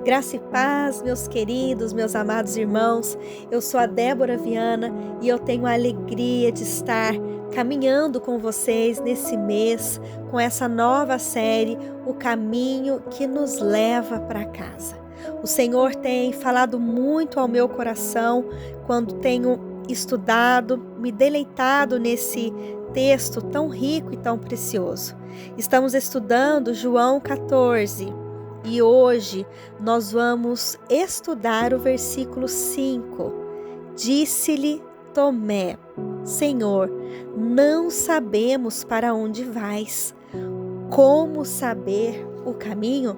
Graça e paz, meus queridos, meus amados irmãos. Eu sou a Débora Viana e eu tenho a alegria de estar caminhando com vocês nesse mês, com essa nova série, O Caminho que nos leva para casa. O Senhor tem falado muito ao meu coração quando tenho estudado, me deleitado nesse texto tão rico e tão precioso. Estamos estudando João 14. E hoje nós vamos estudar o versículo 5. Disse-lhe Tomé: Senhor, não sabemos para onde vais. Como saber o caminho?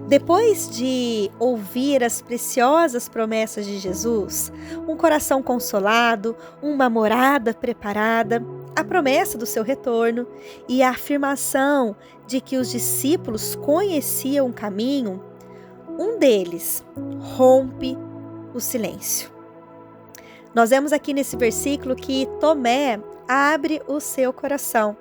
Depois de ouvir as preciosas promessas de Jesus, um coração consolado, uma morada preparada, a promessa do seu retorno e a afirmação de que os discípulos conheciam o caminho, um deles rompe o silêncio. Nós vemos aqui nesse versículo que Tomé abre o seu coração.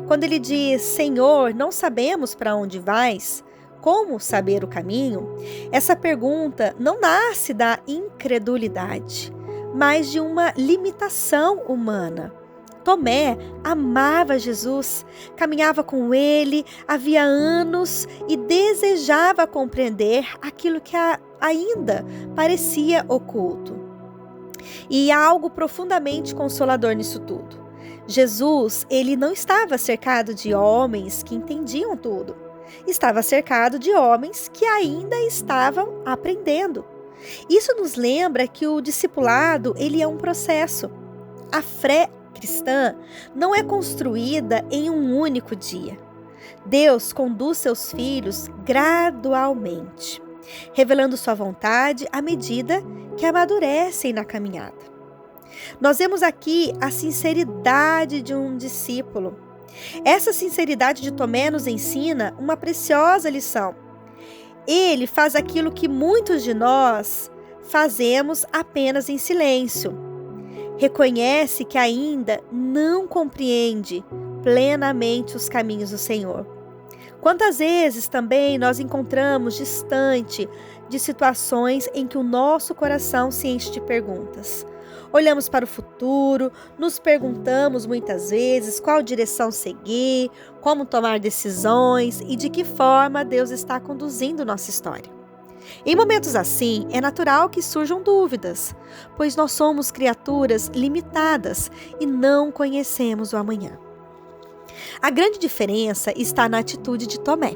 Quando ele diz: Senhor, não sabemos para onde vais, como saber o caminho? Essa pergunta não nasce da incredulidade, mas de uma limitação humana. Tomé amava Jesus, caminhava com ele havia anos e desejava compreender aquilo que ainda parecia oculto. E há algo profundamente consolador nisso tudo. Jesus, ele não estava cercado de homens que entendiam tudo. Estava cercado de homens que ainda estavam aprendendo. Isso nos lembra que o discipulado, ele é um processo. A fé cristã não é construída em um único dia. Deus conduz seus filhos gradualmente, revelando sua vontade à medida que amadurecem na caminhada. Nós vemos aqui a sinceridade de um discípulo. Essa sinceridade de Tomé nos ensina uma preciosa lição. Ele faz aquilo que muitos de nós fazemos apenas em silêncio. Reconhece que ainda não compreende plenamente os caminhos do Senhor. Quantas vezes também nós encontramos distante de situações em que o nosso coração se enche de perguntas. Olhamos para o futuro, nos perguntamos muitas vezes qual direção seguir, como tomar decisões e de que forma Deus está conduzindo nossa história. Em momentos assim, é natural que surjam dúvidas, pois nós somos criaturas limitadas e não conhecemos o amanhã. A grande diferença está na atitude de Tomé.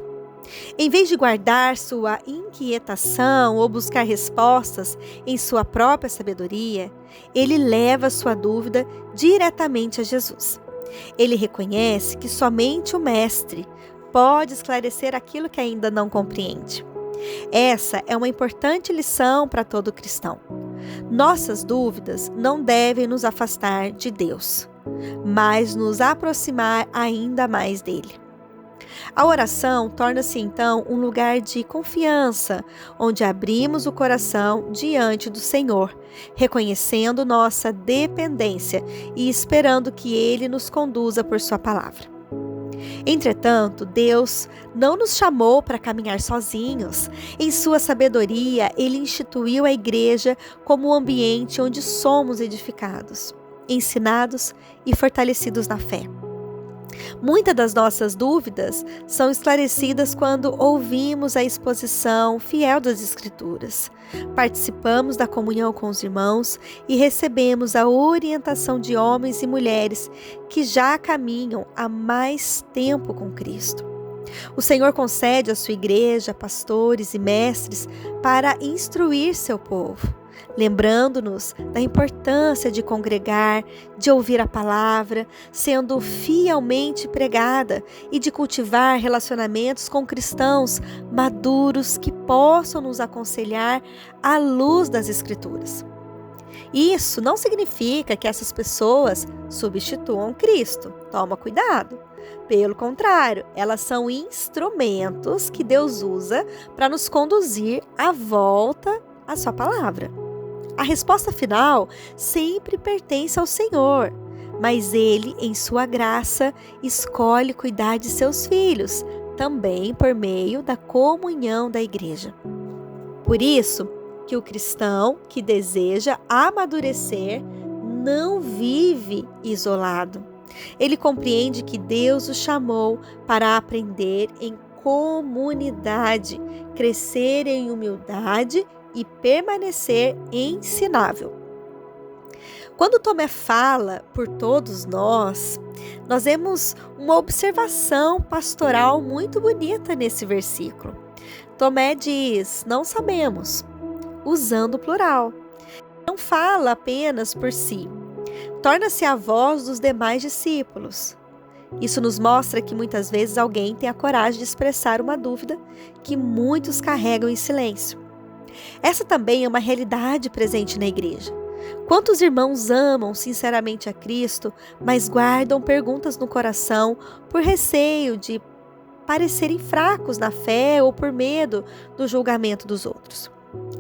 Em vez de guardar sua inquietação ou buscar respostas em sua própria sabedoria, ele leva sua dúvida diretamente a Jesus. Ele reconhece que somente o Mestre pode esclarecer aquilo que ainda não compreende. Essa é uma importante lição para todo cristão. Nossas dúvidas não devem nos afastar de Deus, mas nos aproximar ainda mais dele. A oração torna-se então um lugar de confiança, onde abrimos o coração diante do Senhor, reconhecendo nossa dependência e esperando que Ele nos conduza por sua palavra. Entretanto, Deus não nos chamou para caminhar sozinhos. Em sua sabedoria, Ele instituiu a igreja como um ambiente onde somos edificados, ensinados e fortalecidos na fé. Muitas das nossas dúvidas são esclarecidas quando ouvimos a exposição fiel das Escrituras, participamos da comunhão com os irmãos e recebemos a orientação de homens e mulheres que já caminham há mais tempo com Cristo. O Senhor concede à sua igreja pastores e mestres para instruir seu povo, lembrando-nos da importância de congregar, de ouvir a palavra, sendo fielmente pregada e de cultivar relacionamentos com cristãos maduros que possam nos aconselhar à luz das Escrituras. Isso não significa que essas pessoas substituam Cristo. Toma cuidado. Pelo contrário, elas são instrumentos que Deus usa para nos conduzir à volta à sua palavra. A resposta final sempre pertence ao Senhor, mas Ele, em sua graça, escolhe cuidar de seus filhos, também por meio da comunhão da igreja. Por isso que o cristão que deseja amadurecer não vive isolado. Ele compreende que Deus o chamou para aprender em comunidade, crescer em humildade e permanecer ensinável. Quando Tomé fala por todos nós vemos uma observação pastoral muito bonita nesse versículo. Tomé diz: não sabemos, usando o plural. Não fala apenas por si. Torna-se a voz dos demais discípulos. Isso nos mostra que muitas vezes alguém tem a coragem de expressar uma dúvida que muitos carregam em silêncio. Essa também é uma realidade presente na igreja. Quantos irmãos amam sinceramente a Cristo, mas guardam perguntas no coração por receio de parecerem fracos na fé ou por medo do julgamento dos outros?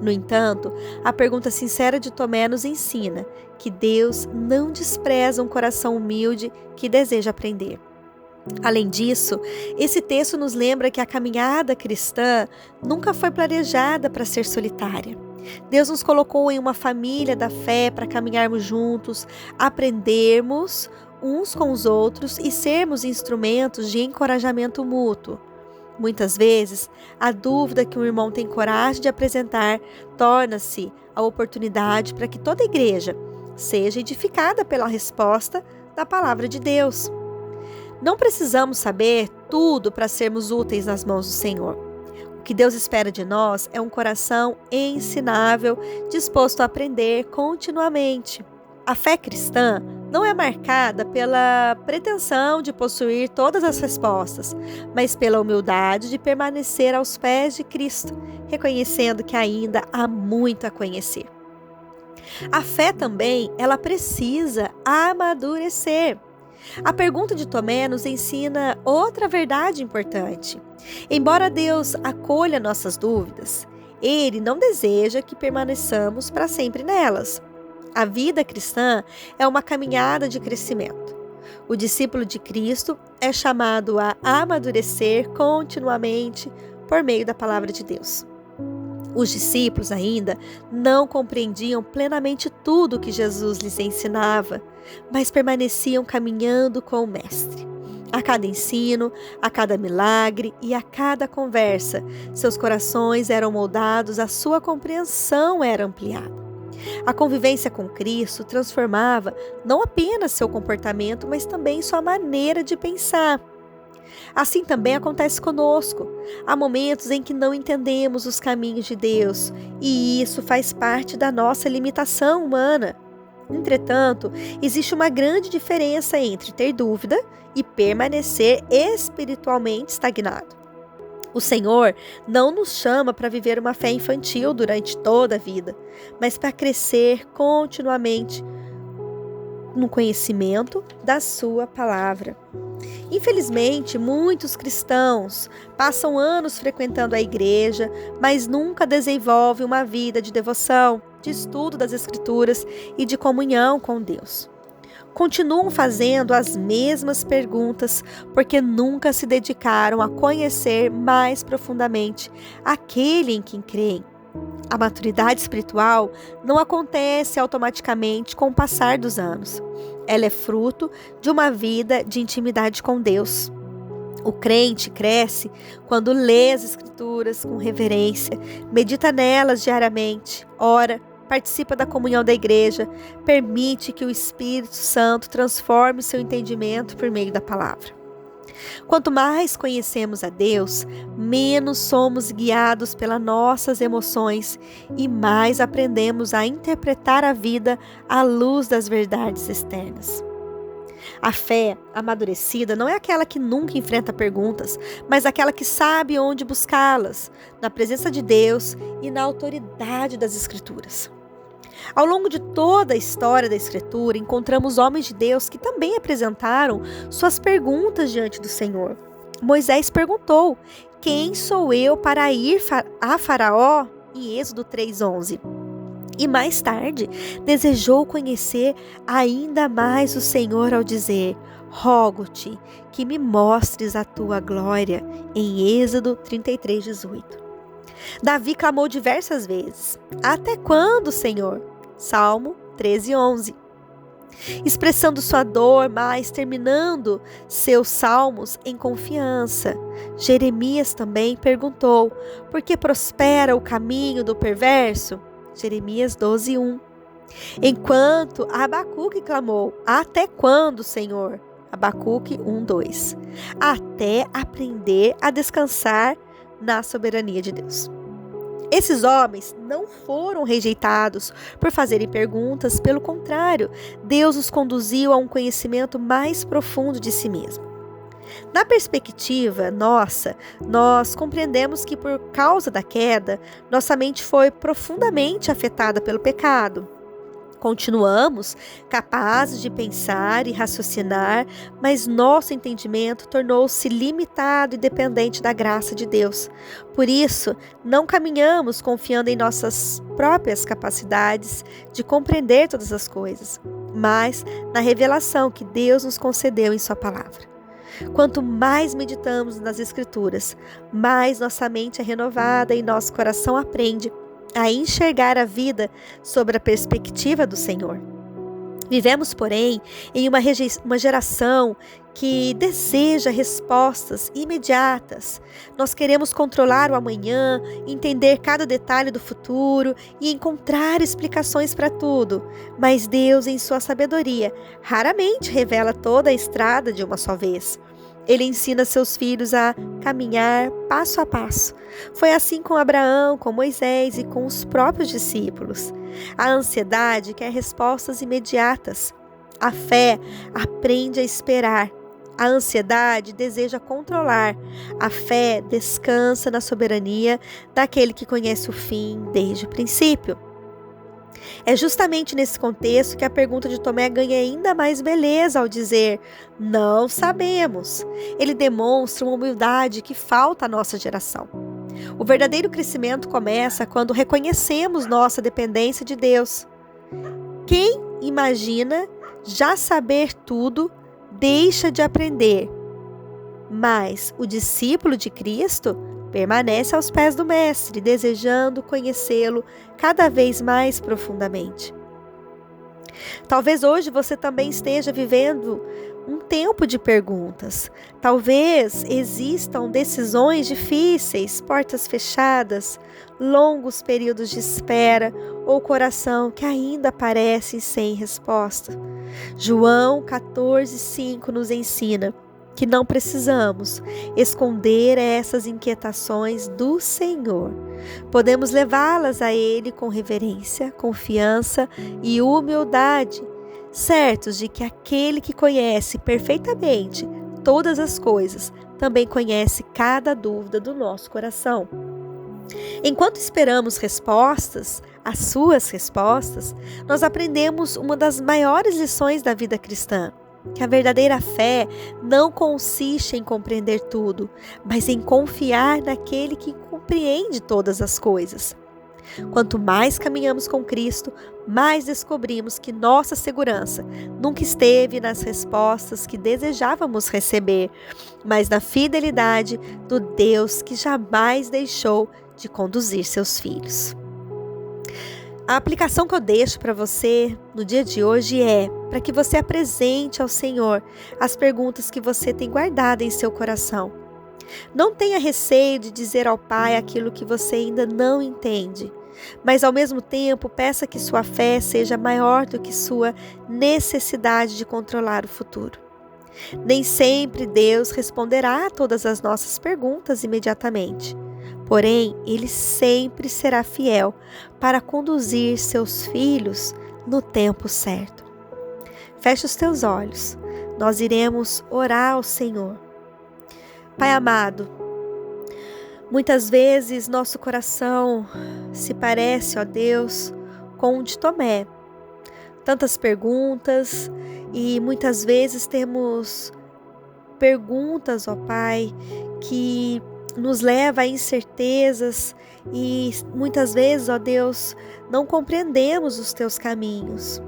No entanto, a pergunta sincera de Tomé nos ensina que Deus não despreza um coração humilde que deseja aprender. Além disso, esse texto nos lembra que a caminhada cristã nunca foi planejada para ser solitária. Deus nos colocou em uma família da fé para caminharmos juntos, aprendermos uns com os outros e sermos instrumentos de encorajamento mútuo. Muitas vezes, a dúvida que um irmão tem coragem de apresentar torna-se a oportunidade para que toda a igreja seja edificada pela resposta da palavra de Deus. Não precisamos saber tudo para sermos úteis nas mãos do Senhor. O que Deus espera de nós é um coração ensinável, disposto a aprender continuamente. A fé cristã não é marcada pela pretensão de possuir todas as respostas, mas pela humildade de permanecer aos pés de Cristo, reconhecendo que ainda há muito a conhecer. A fé também, ela precisa amadurecer. A pergunta de Tomé nos ensina outra verdade importante. Embora Deus acolha nossas dúvidas, Ele não deseja que permaneçamos para sempre nelas. A vida cristã é uma caminhada de crescimento. O discípulo de Cristo é chamado a amadurecer continuamente por meio da palavra de Deus. Os discípulos ainda não compreendiam plenamente tudo o que Jesus lhes ensinava, mas permaneciam caminhando com o Mestre. A cada ensino, a cada milagre e a cada conversa, seus corações eram moldados, a sua compreensão era ampliada. A convivência com Cristo transformava não apenas seu comportamento, mas também sua maneira de pensar. Assim também acontece conosco. Há momentos em que não entendemos os caminhos de Deus, e isso faz parte da nossa limitação humana. Entretanto, existe uma grande diferença entre ter dúvida e permanecer espiritualmente estagnado. O Senhor não nos chama para viver uma fé infantil durante toda a vida, mas para crescer continuamente no conhecimento da sua palavra. Infelizmente, muitos cristãos passam anos frequentando a igreja, mas nunca desenvolvem uma vida de devoção, de estudo das Escrituras e de comunhão com Deus. Continuam fazendo as mesmas perguntas porque nunca se dedicaram a conhecer mais profundamente aquele em quem creem. A maturidade espiritual não acontece automaticamente com o passar dos anos. Ela é fruto de uma vida de intimidade com Deus. O crente cresce quando lê as Escrituras com reverência, medita nelas diariamente, ora, participa da comunhão da igreja, permite que o Espírito Santo transforme seu entendimento por meio da palavra. Quanto mais conhecemos a Deus, menos somos guiados pelas nossas emoções e mais aprendemos a interpretar a vida à luz das verdades externas. A fé amadurecida não é aquela que nunca enfrenta perguntas, mas aquela que sabe onde buscá-las, na presença de Deus e na autoridade das Escrituras. Ao longo de toda a história da Escritura, encontramos homens de Deus que também apresentaram suas perguntas diante do Senhor. Moisés perguntou: quem sou eu para ir a Faraó? Em Êxodo 3:11. E mais tarde, desejou conhecer ainda mais o Senhor ao dizer: rogo-te que me mostres a tua glória, em Êxodo 33:18. Davi clamou diversas vezes: até quando, Senhor? Salmo 13:11. Expressando sua dor, mas terminando seus salmos em confiança. Jeremias também perguntou: por que prospera o caminho do perverso? Jeremias 12:1. Enquanto Abacuque clamou: até quando, Senhor? Abacuque 1:2. Até aprender a descansar na soberania de Deus. Esses homens não foram rejeitados por fazerem perguntas, pelo contrário, Deus os conduziu a um conhecimento mais profundo de si mesmo. Na perspectiva nossa, nós compreendemos que por causa da queda, nossa mente foi profundamente afetada pelo pecado. Continuamos capazes de pensar e raciocinar, mas nosso entendimento tornou-se limitado e dependente da graça de Deus. Por isso, não caminhamos confiando em nossas próprias capacidades de compreender todas as coisas, mas na revelação que Deus nos concedeu em Sua palavra. Quanto mais meditamos nas Escrituras, mais nossa mente é renovada e nosso coração aprende a enxergar a vida sob a perspectiva do Senhor. Vivemos, porém, em uma geração que deseja respostas imediatas. Nós queremos controlar o amanhã, entender cada detalhe do futuro e encontrar explicações para tudo. Mas Deus, em sua sabedoria, raramente revela toda a estrada de uma só vez. Ele ensina seus filhos a caminhar passo a passo. Foi assim com Abraão, com Moisés e com os próprios discípulos. A ansiedade quer respostas imediatas. A fé aprende a esperar. A ansiedade deseja controlar. A fé descansa na soberania daquele que conhece o fim desde o princípio. É justamente nesse contexto que a pergunta de Tomé ganha ainda mais beleza ao dizer: não sabemos. Ele demonstra uma humildade que falta à nossa geração. O verdadeiro crescimento começa quando reconhecemos nossa dependência de Deus. Quem imagina já saber tudo deixa de aprender, mas o discípulo de Cristo permanece aos pés do Mestre, desejando conhecê-lo cada vez mais profundamente. Talvez hoje você também esteja vivendo um tempo de perguntas. Talvez existam decisões difíceis, portas fechadas, longos períodos de espera ou coração que ainda parecem sem resposta. João 14:5 nos ensina que não precisamos esconder essas inquietações do Senhor. Podemos levá-las a Ele com reverência, confiança e humildade, certos de que aquele que conhece perfeitamente todas as coisas também conhece cada dúvida do nosso coração. Enquanto esperamos respostas, as suas respostas, nós aprendemos uma das maiores lições da vida cristã: que a verdadeira fé não consiste em compreender tudo, mas em confiar naquele que compreende todas as coisas. Quanto mais caminhamos com Cristo, mais descobrimos que nossa segurança nunca esteve nas respostas que desejávamos receber, mas na fidelidade do Deus que jamais deixou de conduzir seus filhos. A aplicação que eu deixo para você no dia de hoje é para que você apresente ao Senhor as perguntas que você tem guardado em seu coração. Não tenha receio de dizer ao Pai aquilo que você ainda não entende, mas ao mesmo tempo peça que sua fé seja maior do que sua necessidade de controlar o futuro. Nem sempre Deus responderá a todas as nossas perguntas imediatamente. Porém, Ele sempre será fiel para conduzir seus filhos no tempo certo. Feche os teus olhos. Nós iremos orar ao Senhor. Pai amado, muitas vezes nosso coração se parece, ó Deus, com o de Tomé. Tantas perguntas e muitas vezes temos perguntas, ó Pai, que nos leva a incertezas e muitas vezes, ó Deus, não compreendemos os teus caminhos.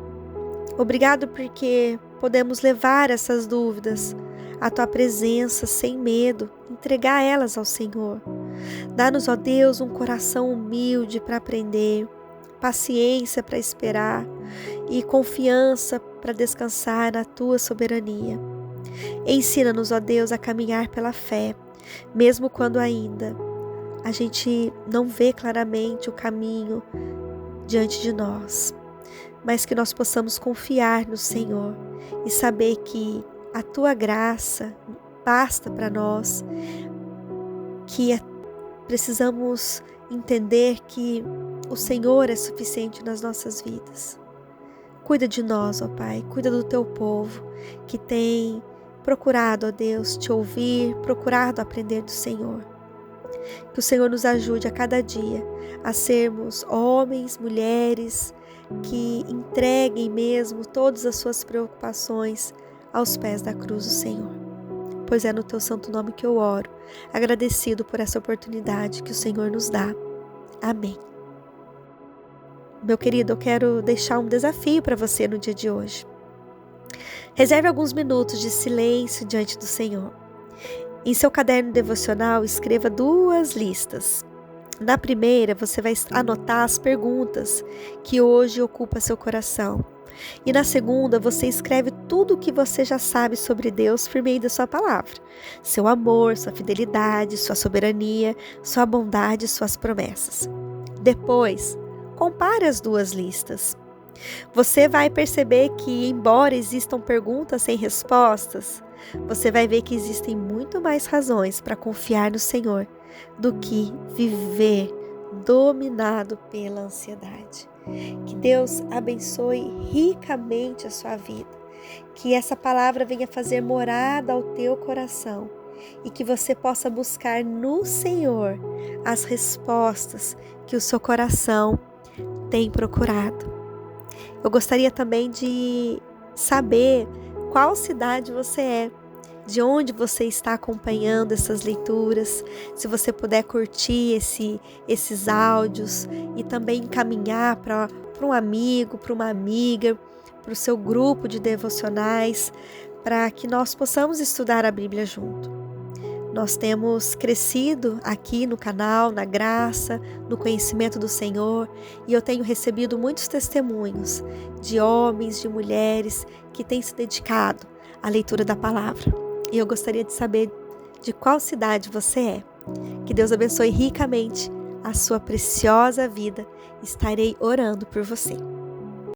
Obrigado porque podemos levar essas dúvidas à tua presença sem medo, entregar elas ao Senhor. Dá-nos, ó Deus, um coração humilde para aprender, paciência para esperar e confiança para descansar na tua soberania. Ensina-nos, ó Deus, a caminhar pela fé, mesmo quando ainda a gente não vê claramente o caminho diante de nós, mas que nós possamos confiar no Senhor e saber que a tua graça basta para nós, que precisamos entender que o Senhor é suficiente nas nossas vidas. Cuida de nós, ó Pai, cuida do teu povo que tem procurado, ó Deus, te ouvir, procurado aprender do Senhor. Que o Senhor nos ajude a cada dia a sermos homens, mulheres que entreguem mesmo todas as suas preocupações aos pés da cruz do Senhor. Pois é no teu santo nome que eu oro, agradecido por essa oportunidade que o Senhor nos dá. Amém. Meu querido, eu quero deixar um desafio para você no dia de hoje. Reserve alguns minutos de silêncio diante do Senhor. Em seu caderno devocional, escreva 2 listas. Na primeira, você vai anotar as perguntas que hoje ocupam seu coração. E na segunda, você escreve tudo o que você já sabe sobre Deus por meio da sua palavra. Seu amor, sua fidelidade, sua soberania, sua bondade, suas promessas. Depois, compare as 2 listas. Você vai perceber que, embora existam perguntas sem respostas, você vai ver que existem muito mais razões para confiar no Senhor do que viver dominado pela ansiedade. Que Deus abençoe ricamente a sua vida, que essa palavra venha fazer morada ao teu coração e que você possa buscar no Senhor as respostas que o seu coração tem procurado. Eu gostaria também de saber qual cidade você é, de onde você está acompanhando essas leituras, se você puder curtir esses áudios e também encaminhar para um amigo, para uma amiga, para o seu grupo de devocionais, para que nós possamos estudar a Bíblia junto. Nós temos crescido aqui no canal, na graça, no conhecimento do Senhor, e eu tenho recebido muitos testemunhos de homens, de mulheres que têm se dedicado à leitura da palavra. E eu gostaria de saber de qual cidade você é. Que Deus abençoe ricamente a sua preciosa vida. Estarei orando por você.